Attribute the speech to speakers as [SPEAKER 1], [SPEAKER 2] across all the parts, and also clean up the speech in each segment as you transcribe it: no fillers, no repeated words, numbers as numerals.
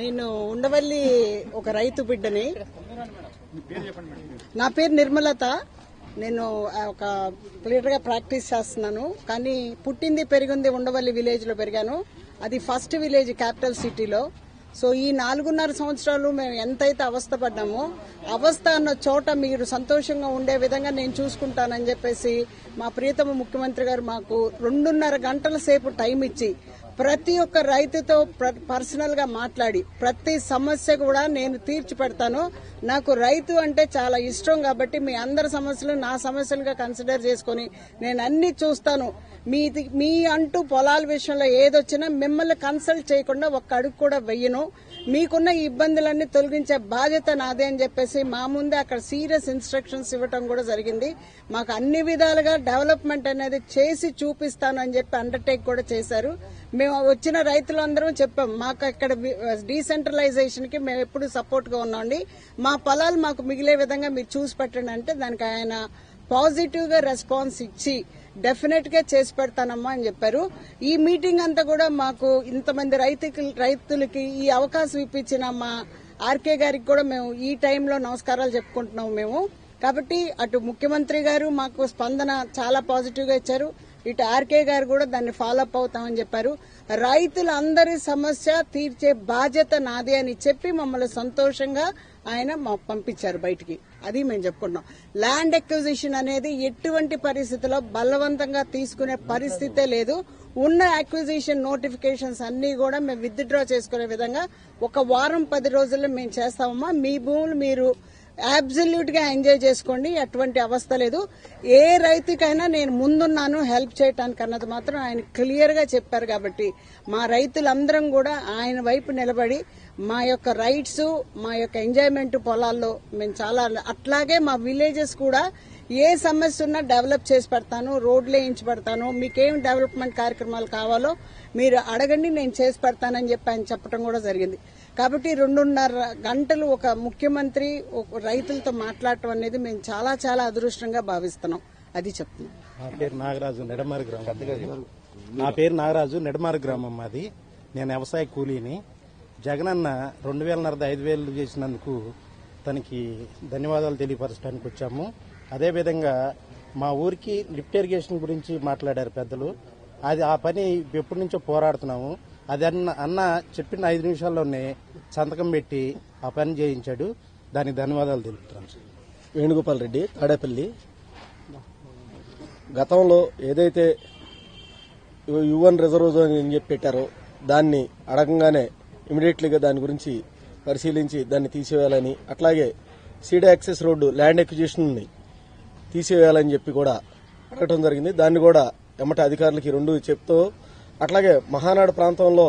[SPEAKER 1] నేను ఉండవల్లి ఒక రైతు బిడ్డని. నా పేరు నిర్మలత. నేను ఒక ప్లేయర్ గా ప్రాక్టీస్ చేస్తున్నాను. కానీ పుట్టింది పెరిగింది ఉండవల్లి విలేజ్ లో పెరిగాను. అది ఫస్ట్ విలేజ్ క్యాపిటల్ సిటీలో. సో ఈ 4.5 సంవత్సరాలు మేము ఎంతైతే అవస్థ పడ్డామో, అవస్థ అన్న చోట మీరు సంతోషంగా ఉండే విధంగా నేను చూసుకుంటానని చెప్పేసి మా ప్రియతమ ముఖ్యమంత్రి గారు మాకు 2.5 గంటల సేపు టైం ఇచ్చి ప్రతి ఒక్క రైతుతో పర్సనల్ గా మాట్లాడి ప్రతి సమస్య కూడా నేను తీర్చి పెడతాను. నాకు రైతు అంటే చాలా ఇష్టం కాబట్టి మీ అందరి సమస్యలు నా సమస్యలుగా కన్సిడర్ చేసుకుని నేను అన్ని చూస్తాను. మీ అంటూ పొలాల విషయంలో ఏదొచ్చినా మిమ్మల్ని కన్సల్ట్ చేయకుండా ఒక్క అడుగు కూడా వెయ్యను. మీకున్న ఇబ్బందులన్నీ తొలగించే బాధ్యత నాదే అని చెప్పేసి మా ముందే అక్కడ సీరియస్ ఇన్స్ట్రక్షన్స్ ఇవ్వటం కూడా జరిగింది. మాకు అన్ని విధాలుగా డెవలప్మెంట్ అనేది చేసి చూపిస్తాను అని చెప్పి అండర్టేక్ కూడా చేశారు. మేము వచ్చిన రైతులందరం చెప్పాం, మాకు ఇక్కడ డీసెంట్రలైజేషన్ కి మేము ఎప్పుడు సపోర్ట్ గా ఉన్నాండి. మా పొలాలు మాకు మిగిలే విధంగా మీరు చూసి పెట్టండి అంటే దానికి ఆయన పాజిటివ్ గా రెస్పాన్స్ ఇచ్చి డెఫినెట్ గా చేసి పెడతానమ్మా అని చెప్పారు. ఈ మీటింగ్ అంతా కూడా మాకు ఇంతమంది రైతులకి ఈ అవకాశం ఇప్పించిన మా ఆర్కే గారికి కూడా మేము ఈ టైంలో నమస్కారాలు చెప్పుకుంటున్నాం మేము. కాబట్టి అటు ముఖ్యమంత్రి గారు మాకు స్పందన చాలా పాజిటివ్ గా ఇచ్చారు, ఇటు ఆర్కే గారు కూడా దాన్ని ఫాలో అప్ అవుతామని చెప్పారు. రైతులందరి సమస్య తీర్చే బాధ్యత నాది అని చెప్పి మమ్మల్ని సంతోషంగా ఆయన పంపించారు బయటికి. అది మేము చెప్పుకుంటున్నాం. ల్యాండ్ అక్విజిషన్ అనేది ఎటువంటి పరిస్థితిలో బలవంతంగా తీసుకునే పరిస్థితే లేదు. ఉన్న అక్విజిషన్ నోటిఫికేషన్స్ అన్ని కూడా మేము విత్డ్రా చేసుకునే విధంగా 1 వారం 10 రోజుల్లో మేము చేస్తామమ్మా. మీ భూములు మీరు అబ్సల్యూట్ గా ఎంజాయ్ చేసుకోండి, అటువంటి అవస్థ లేదు. ఏ రైతుకైనా నేను ముందున్నాను హెల్ప్ చేయడానికి అన్నది మాత్రం ఆయన క్లియర్ గా చెప్పారు. కాబట్టి మా రైతులందరం కూడా ఆయన వైపు నిలబడి మా యొక్క రైట్స్, మా యొక్క ఎంజాయ్మెంట్ పొలాల్లో మేము చాలా, అట్లాగే మా విలేజెస్ కూడా ఏ సమస్య ఉన్నా డెవలప్ చేసి పెడతాను, రోడ్లు వేయించి పెడతాను, మీకేం డెవలప్మెంట్ కార్యక్రమాలు కావాలో మీరు అడగండి, నేను చేసి పెడతానని చెప్పి ఆయన చెప్పడం కూడా జరిగింది. కాబట్టి 2.5 గంటలు ఒక ముఖ్యమంత్రి రైతులతో మాట్లాడటం అనేది మేము చాలా చాలా అదృష్టంగా భావిస్తున్నాం. అది చెప్తున్నాం.
[SPEAKER 2] నా పేరు నాగరాజు, నెడమారు గ్రామం మాది. నేను వ్యవసాయ కూలీని. జగనన్న 2,500 చేసినందుకు తనకి ధన్యవాదాలు తెలియపరచడానికి వచ్చాము. అదేవిధంగా మా ఊరికి లిఫ్ట్ ఇరిగేషన్ గురించి మాట్లాడారు పెద్దలు. అది ఆ పని ఎప్పటి నుంచో పోరాడుతున్నాము. అది అన్న చెప్పిన 5 నిమిషాల్లోనే సంతకం పెట్టి ఆ పని చేయించాడు. దానికి ధన్యవాదాలు తెలుపుతున్నాను.
[SPEAKER 3] వేణుగోపాల్ రెడ్డి, తాడేపల్లి. గతంలో ఏదైతే యువన్ రిజర్వ్ జోన్ అని చెప్పి పెట్టారో దాన్ని అడగంగానే ఇమీడియట్లీగా దాని గురించి పరిశీలించి దాన్ని తీసివేయాలని, అట్లాగే seed access road land acquisition ని తీసివేయాలని చెప్పి కూడా అడగటం జరిగింది. దాన్ని కూడా ఎమ్మట అధికారులకి 2 చెప్తూ, అట్లాగే మహానాడు ప్రాంతంలో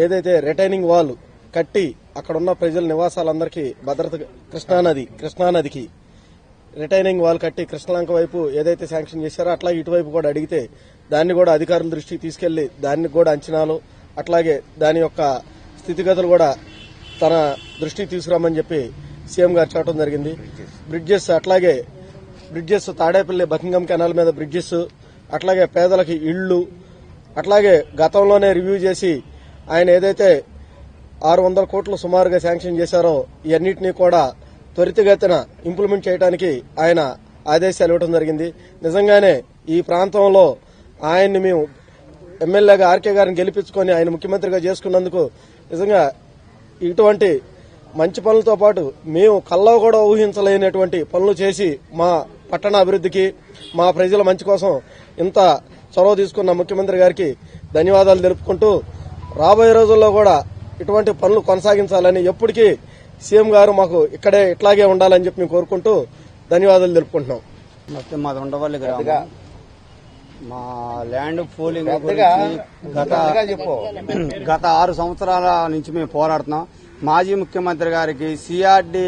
[SPEAKER 3] ఏదైతే రిటైనింగ్ వాల్ కట్టి అక్కడున్న ప్రజల నివాసాలందరికీ భద్రత, కృష్ణానదికి రిటైనింగ్ వాల్ కట్టి కృష్ణలంక వైపు ఏదైతే శాంక్షన్ చేశారో అట్లాగే ఇటువైపు కూడా అడిగితే దాన్ని కూడా అధికారుల దృష్టికి తీసుకెళ్లి దానికి కూడా అంచనాలు, అట్లాగే దాని యొక్క స్థితిగతులు కూడా తన దృష్టికి తీసుకురామని చెప్పి సీఎం గారు చెప్పడం జరిగింది. బ్రిడ్జెస్, అట్లాగే బ్రిడ్జెస్ తాడేపల్లి బకింగం కెనాల్ మీద బ్రిడ్జెస్, అట్లాగే పేదలకి ఇళ్లు, అట్లాగే గతంలోనే రివ్యూ చేసి ఆయన ఏదైతే 600 కోట్లు సుమారుగా శాంక్షన్ చేశారో ఇవన్నింటినీ కూడా త్వరితగతిన ఇంప్లిమెంట్ చేయడానికి ఆయన ఆదేశాలు ఇవ్వడం జరిగింది. నిజంగానే ఈ ప్రాంతంలో ఆయన్ని మేము ఎమ్మెల్యేగా ఆర్కే గారిని గెలిపించుకొని ఆయన ముఖ్యమంత్రిగా చేసుకున్నందుకు నిజంగా ఇటువంటి మంచి పనులతో పాటు మేము కల్లో కూడా ఊహించలేనటువంటి పనులు చేసి మా పట్టణ అభివృద్ధికి, మా ప్రజల మంచి కోసం ఇంత చొరవ తీసుకున్న ముఖ్యమంత్రి గారికి ధన్యవాదాలు తెలుపుకుంటూ రాబోయే రోజుల్లో కూడా ఇటువంటి పనులు కొనసాగించాలని, ఎప్పటికీ సీఎం గారు మాకు ఇక్కడే ఇట్లాగే ఉండాలని చెప్పి మేము కోరుకుంటూ ధన్యవాదాలు తెలుపుకుంటున్నాం.
[SPEAKER 4] మాది ఉండవల్లి గ్రామం. మా ల్యాండ్ పూలింగ్ గురించి గత 6 సంవత్సరాల నుంచి మేము పోరాడుతున్నాం. మాజీ ముఖ్యమంత్రి గారికి సిఆర్డి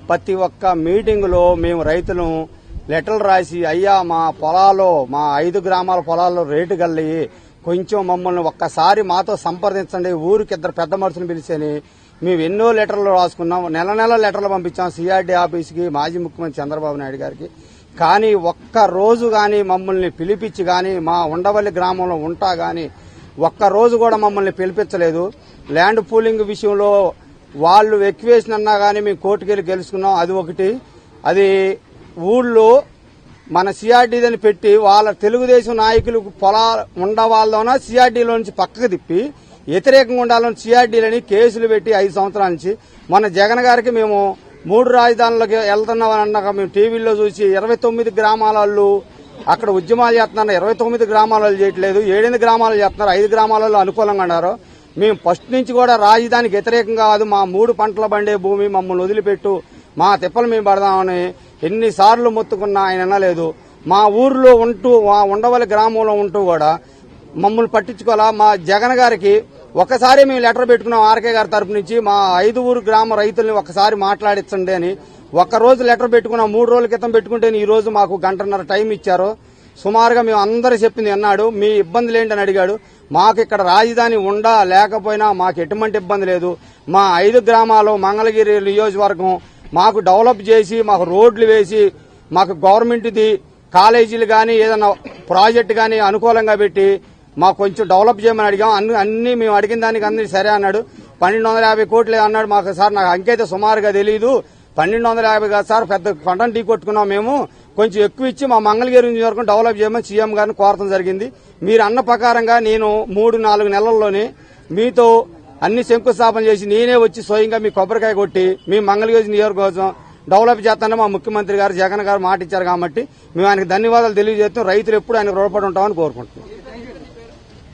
[SPEAKER 4] ప్రతి ఒక్క మీటింగ్ లో మేము రైతులు లెటర్లు రాసి, అయ్యా మా పొలాల్లో, మా 5 గ్రామాల పొలాల్లో రేటు గల్లి కొంచెం మమ్మల్ని ఒక్కసారి మాతో సంప్రదించండి, ఊరికి 2 పెద్ద మనుషులు పిలిచేని మేము ఎన్నో లెటర్లు రాసుకున్నాం. నెల లెటర్లు పంపించాం సిఆర్డి ఆఫీస్కి, మాజీ ముఖ్యమంత్రి చంద్రబాబు నాయుడు గారికి. కానీ ఒక్క రోజు గాని మమ్మల్ని పిలిపించి గాని, మా ఉండవల్లి గ్రామంలో ఉంటా గాని ఒక్క రోజు కూడా మమ్మల్ని పిలిపించలేదు. ల్యాండ్ పూలింగ్ విషయంలో వాళ్ళు ఎక్వేషన్ అన్నా కానీ మేము కోర్టుకెళ్ళి గెలుచుకున్నాం. అది ఒకటి. అది ఊళ్ళో మన సిఆర్డీదని పెట్టి వాళ్ళ తెలుగుదేశం నాయకులు పొలాలు ఉండవాళ్ళలోన సిఆర్డీలో నుంచి పక్కకు తిప్పి వ్యతిరేకంగా ఉండాలని సిఆర్డీలని కేసులు పెట్టి 5 సంవత్సరాల నుంచి మన జగన్ గారికి మేము 3 రాజధానులకు వెళ్తున్నామని అన్నాక మేము టీవీలో చూసి 29 గ్రామాలలో అక్కడ ఉద్యమాలు చేస్తున్నారు. 29 గ్రామాలలో చేయట్లేదు, 7 గ్రామాలు చేస్తున్నారు, 5 గ్రామాలలో అనుకూలంగా ఉన్నారు. మేము ఫస్ట్ నుంచి కూడా రాజధానికి వ్యతిరేకంగా కాదు, మా 3 పంటల బండే భూమి మమ్మల్ని వదిలిపెట్టు, మా తిప్పలు మేము పడదామని ఎన్నిసార్లు మొత్తుకున్నా ఆయన అనలేదు. మా ఊర్లో ఉంటూ ఉండవల్లి గ్రామంలో ఉంటూ కూడా మమ్మల్ని పట్టించుకోవాలా. మా జగన్ గారికి ఒకసారి మేము లెటర్ పెట్టుకున్నాం ఆర్కే గారి తరపు నుంచి, మా 5 గ్రామ రైతుల్ని ఒకసారి మాట్లాడించండి అని. ఒక్కరోజు లెటర్ పెట్టుకున్నాం. 3 రోజుల క్రితం పెట్టుకుంటే ఈ రోజు మాకు 1.5 గంట టైం ఇచ్చారు. సుమారుగా మేము అందరూ చెప్పింది అన్నాడు. మీ ఇబ్బందులు ఏంటని అడిగాడు. మాకు ఇక్కడ రాజధాని ఉండా లేకపోయినా మాకు ఎటువంటి ఇబ్బంది లేదు. మా 5 గ్రామాలు మంగళగిరి నియోజకవర్గం మాకు డెవలప్ చేసి మాకు రోడ్లు వేసి మాకు గవర్నమెంట్ది కాలేజీలు కానీ ఏదైనా ప్రాజెక్టు కానీ అనుకూలంగా పెట్టి మాకు కొంచెం డెవలప్ చేయమని అడిగాం. అన్ని మేము అడిగిన దానికి అన్ని సరే అన్నాడు. 1250 కోట్లే అన్నాడు. మాకు సార్ నాకు అంకైతే సుమారుగా తెలియదు, 1250 కాదు సార్, పెద్ద కొండను ఢీ కొట్టుకున్నాం మేము, కొంచెం ఎక్కువ ఇచ్చి మా మంగళగిరి నియోజకవర్గం డెవలప్ చేయమని సీఎం గారిని కోరడం జరిగింది. మీరు అన్న ప్రకారంగా నేను 3-4 నెలల్లోనే మీతో అన్ని శంకుస్థాపన చేసి నేనే వచ్చి స్వయంగా మీ కొబ్బరికాయ కొట్టి మీ మంగళగిరి నియోజకవర్గం డెవలప్ చేస్తానని మా ముఖ్యమంత్రి గారు జగన్ గారు మాట ఇచ్చారు. కాబట్టి మేము ఆయనకు ధన్యవాదాలు తెలియజేస్తాం. రైతులు ఎప్పుడు ఆయన రుణపడి ఉంటామని కోరుకుంటున్నాం.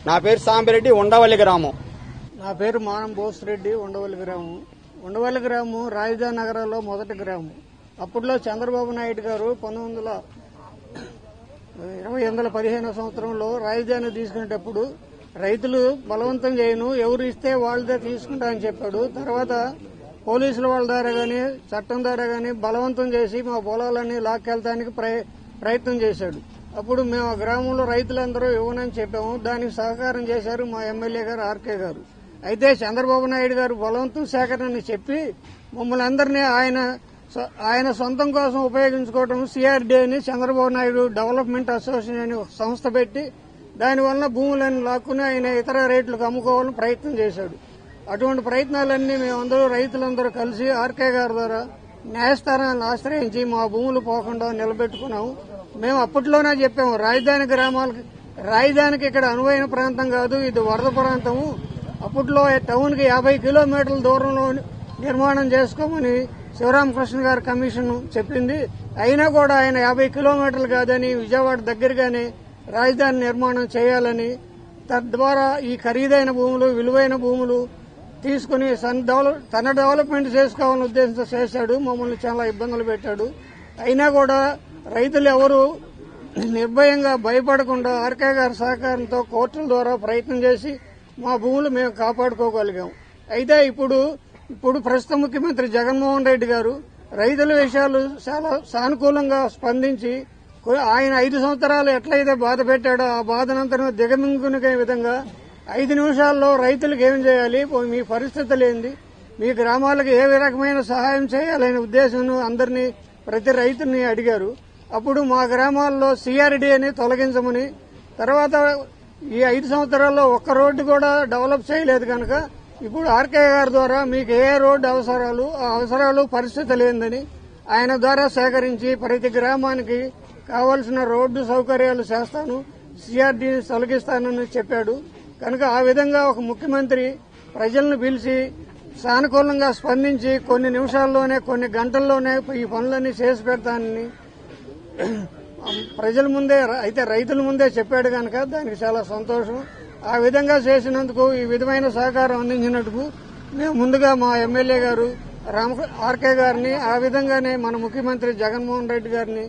[SPEAKER 4] నా పేరు సాంబిరెడ్డి, ఉండవల్లి గ్రామం.
[SPEAKER 5] నా పేరు మానం బోసిరెడ్డి, ఉండవల్లి గ్రామం. ఉండవల్లి గ్రామం రాజధాని నగరంలో మొదటి గ్రామం. అప్పట్లో చంద్రబాబు నాయుడు గారు 1915 సంవత్సరంలో రాజధాని తీసుకునేటప్పుడు రైతులు బలవంతం చేయను, ఎవరు ఇస్తే వాళ్ళదే తీసుకుంటా అని చెప్పాడు. తర్వాత పోలీసుల వాళ్ళ ద్వారా గాని చట్టం ద్వారా గాని బలవంతం చేసి మా పొలాలన్నీ లాక్కెళ్తానికి ప్రయత్నం చేశాడు. అప్పుడు మేము ఆ గ్రామంలో రైతులందరూ ఇవ్వనని చెప్పాము. దానికి సహకారం చేశారు మా ఎమ్మెల్యే గారు ఆర్కే గారు. అయితే చంద్రబాబు నాయుడు గారు బలవంతం సేకరణ చెప్పి మమ్మల్ని అందరినీ ఆయన సొంతం కోసం ఉపయోగించుకోవడం సిఆర్డీ అని చంద్రబాబు నాయుడు డెవలప్మెంట్ అసోసియేషన్ అని ఒక సంస్థ పెట్టి దానివల్ల భూములను లాక్కుని ఆయన ఇతర రేట్లకు అమ్ముకోవాలని ప్రయత్నం చేశాడు. అటువంటి ప్రయత్నాలన్నీ మేమందరూ రైతులందరూ కలిసి ఆర్కే గారి ద్వారా న్యాయస్థానాన్ని ఆశ్రయించి మా భూములు పోకుండా నిలబెట్టుకున్నాము. మేము అప్పట్లోనే చెప్పాము, రాజధానికి ఇక్కడ అనువైన ప్రాంతం కాదు, ఇది వరద ప్రాంతము. అప్పట్లో టౌన్ కి 50 కిలోమీటర్ల దూరంలో నిర్మాణం చేసుకోమని శివరామకృష్ణ గారి కమిషన్ చెప్పింది. అయినా కూడా ఆయన 50 కిలోమీటర్లు కాదని విజయవాడ దగ్గరగానే రాజధాని నిర్మాణం చేయాలని, తద్వారా ఈ ఖరీదైన భూములు విలువైన భూములు తీసుకుని తన డెవలప్మెంట్ చేసుకోవాలని ఉద్దేశంతో చేశాడు. మమ్మల్ని చాలా ఇబ్బందులు పెట్టాడు. అయినా కూడా రైతులు ఎవరు నిర్భయంగా భయపడకుండా ఆర్కే గారి సహకారంతో కోర్టుల ద్వారా ప్రయత్నం చేసి మా భూములు మేము కాపాడుకోగలిగాం. అయితే ఇప్పుడు ప్రస్తుత ముఖ్యమంత్రి జగన్మోహన్ రెడ్డి గారు రైతుల విషయాలు చాలా సానుకూలంగా స్పందించి ఆయన 5 సంవత్సరాలు ఎట్లయితే బాధ పెట్టాడో ఆ బాధనంతరం దిగమింగునే విధంగా 5 నిమిషాల్లో రైతులకు ఏం చేయాలి, మీ పరిస్థితులు ఏంది, మీ గ్రామాలకు ఏ రకమైన సహాయం చేయాలనే ఉద్దేశంలో అందరినీ ప్రతి రైతుని అడిగారు. అప్పుడు మా గ్రామాల్లో సిఆర్డీ అని తొలగించమని, తర్వాత ఈ 5 సంవత్సరాల్లో ఒక్క రోడ్డు కూడా డెవలప్ చేయలేదు కనుక ఇప్పుడు ఆర్కే గారి ద్వారా మీకు ఏ రోడ్డు అవసరాలు ఆ అవసరాలు పరిస్థితులు ఏందని ఆయన ద్వారా సేకరించి ప్రతి గ్రామానికి కావాల్సిన రోడ్డు సౌకర్యాలు చేస్తాను, సిఆర్డీని తొలగిస్తానని చెప్పాడు. కనుక ఆ విధంగా ఒక ముఖ్యమంత్రి ప్రజలను పిలిచి సానుకూలంగా స్పందించి కొన్ని నిమిషాల్లోనే కొన్ని గంటల్లోనే ఈ పనులన్నీ చేసి పెడతానని ప్రజల ముందే అయితే రైతుల ముందే చెప్పాడు కనుక దానికి చాలా సంతోషం. ఆ విధంగా చేసినందుకు ఈ విధమైన సహకారం అందించినందుకు మేము ముందుగా మా ఎమ్మెల్యే గారు ఆర్కే గారిని ఆ విధంగానే మన ముఖ్యమంత్రి జగన్మోహన్ రెడ్డి గారిని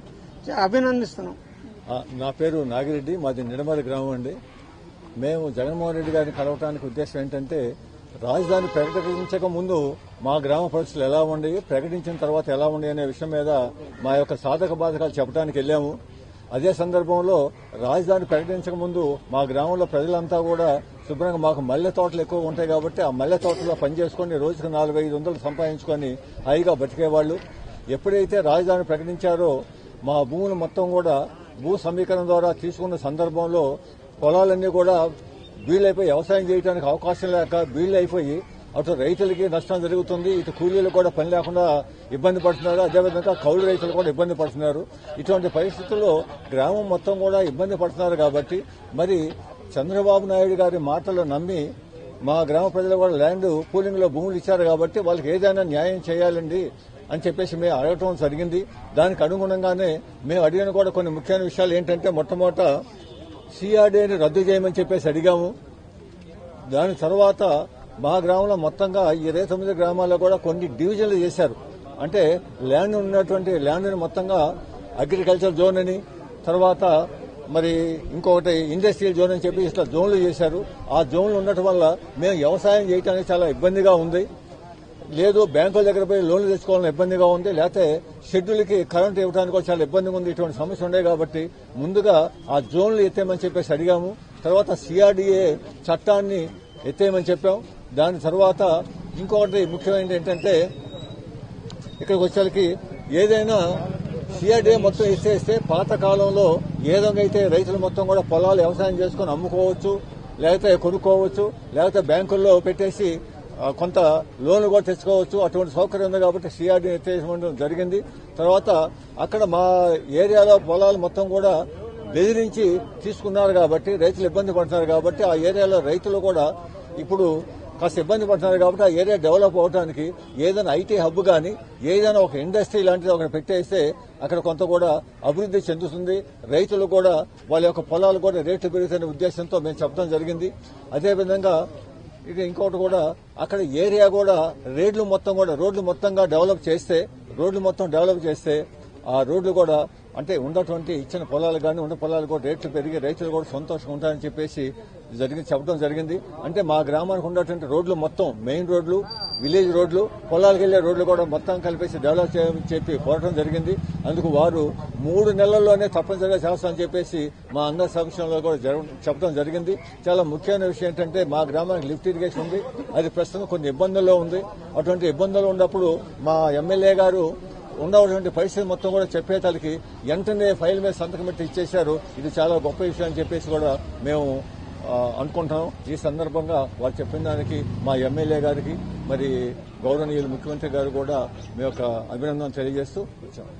[SPEAKER 5] అభినందిస్తున్నాం.
[SPEAKER 6] నా పేరు నాగిరెడ్డి, మాది నిడమల గ్రామం అండి. మేము జగన్మోహన్ రెడ్డి గారిని కలవటానికి ఉద్దేశం ఏంటంటే రాజధాని ప్రకటించక ముందు మా గ్రామ పరిస్థితులు ఎలా ఉండేవి, ప్రకటించిన తర్వాత ఎలా ఉండేవి అనే విషయం మీద మా యొక్క సాధక బాధకాలు చెప్పడానికి వెళ్ళాము. అదే సందర్భంలో రాజధాని ప్రకటించక ముందు మా గ్రామంలో ప్రజలంతా కూడా శుభ్రంగా మాకు మల్లె తోటలు ఎక్కువ ఉంటాయి కాబట్టి ఆ మల్లె తోటలో పనిచేసుకుని రోజుకు 400-500 సంపాదించుకొని హాయిగా బతికేవాళ్లు. ఎప్పుడైతే రాజధాని ప్రకటించారో మా భూములు మొత్తం కూడా భూ సమీకరణ ద్వారా తీసుకున్న సందర్భంలో పొలాలన్నీ కూడా బీళ్లు అయిపోయి వ్యవసాయం చేయడానికి అవకాశం లేక బీళ్లు అయిపోయి అటు రైతులకి నష్టం జరుగుతుంది, ఇటు కూలీలు కూడా పని లేకుండా ఇబ్బంది పడుతున్నారు, అదేవిధంగా కౌలు రైతులు కూడా ఇబ్బంది పడుతున్నారు. ఇటువంటి పరిస్థితుల్లో గ్రామం మొత్తం కూడా ఇబ్బంది పడుతున్నారు. కాబట్టి మరి చంద్రబాబు నాయుడు గారి మాటలు నమ్మి మా గ్రామ ప్రజలు కూడా ల్యాండ్ పూలింగ్ లో భూములు ఇచ్చారు కాబట్టి వాళ్ళకి ఏదైనా న్యాయం చేయాలండి అని చెప్పేసి మేము అడగటం జరిగింది. దానికి అనుగుణంగానే మేము అడిగిన కూడా కొన్ని ముఖ్యమైన విషయాలు ఏంటంటే, మొట్టమొదట సిఆర్డీని రద్దు చేయమని చెప్పేసి అడిగాము. దాని తర్వాత మా గ్రామంలో మొత్తంగా 29 గ్రామాల్లో కూడా కొన్ని డివిజన్లు చేశారు. అంటే ల్యాండ్ ఉన్నటువంటి ల్యాండ్ని మొత్తంగా అగ్రికల్చర్ జోన్ అని, తర్వాత మరి ఇంకొకటి ఇండస్ట్రియల్ జోన్ అని చెప్పి ఇట్లా జోన్లు చేశారు. ఆ జోన్లు ఉండటం వల్ల మేము వ్యవసాయం చేయడానికి చాలా ఇబ్బందిగా ఉంది. లేదు బ్యాంకుల దగ్గర పోయి లోన్లు తెచ్చుకోవాలని ఇబ్బందిగా ఉంది, లేకపోతే షెడ్యూల్కి కరెంట్ ఇవ్వడానికి కూడా చాలా ఇబ్బందిగా ఉంది. ఇటువంటి సమస్య ఉండే కాబట్టి ముందుగా ఆ జోన్లు ఎత్తేయమని చెప్పేసి అడిగాము. తర్వాత సిఆర్డీఏ చట్టాన్ని ఎత్తేయమని చెప్పాం. దాని తర్వాత ఇంకొకటి ముఖ్యమైనది ఏంటంటే, ఇక్కడికి వచ్చేసరికి ఏదైనా సిఆర్డీఏ మొత్తం ఇచ్చేస్తే పాత కాలంలో ఏదైతే రైతులు మొత్తం కూడా పొలాలు వ్యవసాయం చేసుకుని అమ్ముకోవచ్చు, లేకపోతే కొనుక్కోవచ్చు, లేకపోతే బ్యాంకుల్లో పెట్టేసి కొంత లోన్లు కూడా తెచ్చుకోవచ్చు. అటువంటి సౌకర్యం ఉంది కాబట్టి సిఆర్డీ ఎత్తేయడం జరిగింది. తర్వాత అక్కడ మా ఏరియాలో పొలాలు మొత్తం కూడా బెదిరించి తీసుకున్నారు కాబట్టి రైతులు ఇబ్బంది పడుతున్నారు. కాబట్టి ఆ ఏరియాలో రైతులు కూడా ఇప్పుడు కాస్త ఇబ్బంది పడుతున్నారు. కాబట్టి ఆ ఏరియా డెవలప్ అవడానికి ఏదైనా ఐటీ హబ్ కానీ ఏదైనా ఒక ఇండస్ట్రీ లాంటిది ఒకటి పెట్టేస్తే అక్కడ కొంత కూడా అభివృద్ధి చెందుతుంది. రైతులు కూడా వాళ్ళ యొక్క పొలాలు కూడా రేట్లు పెరుగుతున్న ఉద్దేశంతో మేము చెప్పడం జరిగింది. అదేవిధంగా ఇక ఇంకోటి కూడా అక్కడ ఏరియా కూడా రోడ్లు మొత్తంగా డెవలప్ చేస్తే ఆ రోడ్లు కూడా అంటే ఉన్నటువంటి ఇచ్చిన పొలాలు కానీ ఉన్న పొలాలు కూడా రేట్లు పెరిగి రైతులు కూడా సంతోషంగా ఉంటారని చెప్పేసి చెప్పడం జరిగింది. అంటే మా గ్రామానికి ఉన్నటువంటి రోడ్లు మొత్తం మెయిన్ రోడ్లు, విలేజ్ రోడ్లు, పొలాలకు వెళ్లే రోడ్లు కూడా మొత్తం కలిపేసి డెవలప్ చేయమని చెప్పి కోరడం జరిగింది. అందుకు వారు 3 నెలల్లోనే తప్పనిసరిగా చేస్తామని చెప్పేసి మా అందరి సమక్షంలో కూడా చెప్పడం జరిగింది. చాలా ముఖ్యమైన విషయం ఏంటంటే, మా గ్రామానికి లిఫ్ట్ ఇరిగేషన్ ఉంది, అది ప్రస్తుతం కొన్ని ఇబ్బందుల్లో ఉంది. అటువంటి ఇబ్బందులు ఉన్నప్పుడు మా ఎమ్మెల్యే గారు ఉండవటువంటి పరిస్థితి మొత్తం కూడా చెప్పేతలకి వెంటనే ఫైల్ మీద సంతకం పెట్టి ఇచ్చేశారు. ఇది చాలా గొప్ప విషయం అని చెప్పేసి కూడా మేము అనుకుంటున్నాం. ఈ సందర్భంగా వారు చెప్పిన దానికి మా ఎమ్మెల్యే గారికి మరి గౌరవనీయులు ముఖ్యమంత్రి గారు కూడా మీ యొక్క అభినందన తెలియజేస్తూ వచ్చాం.